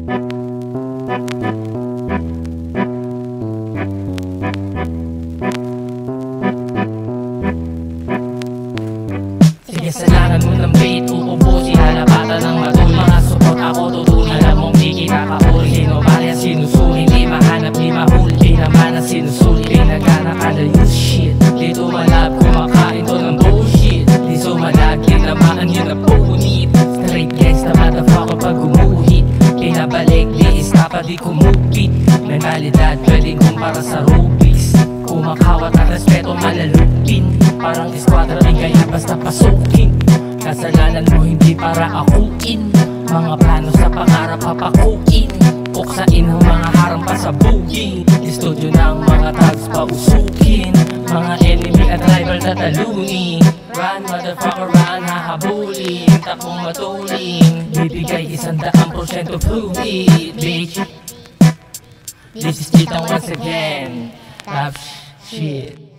Sige, salanan mo ng beat, uubusin halapatan ng matul. Mga support ako tutunan, alam mong di kita kahuli. Sino ba yan sinusuli, di mahanap, di mahuli. Di naman ang sinusuli, pinagana ka na yung shit. Di tumalab, kumakain to ng bullshit. Di sumalab, tinamaan yun na punit. Straight gangsta motherfucker pag gumuhit. Pinabalik, di istapa, di kumupit. Mentalidad, pwedeng kumpara sa Rubik's. Kumakawat at respeto malalupin. Parang esquadra rin kaya basta pasukin. Kasalanan mo hindi para akuin. Mga plano sa pangarap papakuin. Puksain ang mga harang pasabugin. Studio ng mga tags pausukin. Mga enemy at rival tatalunin. Run motherfucker run, hahabulin. Takong matulin. Bibigay 100% fluid, bitch. This is Chitang once again. Rap shit.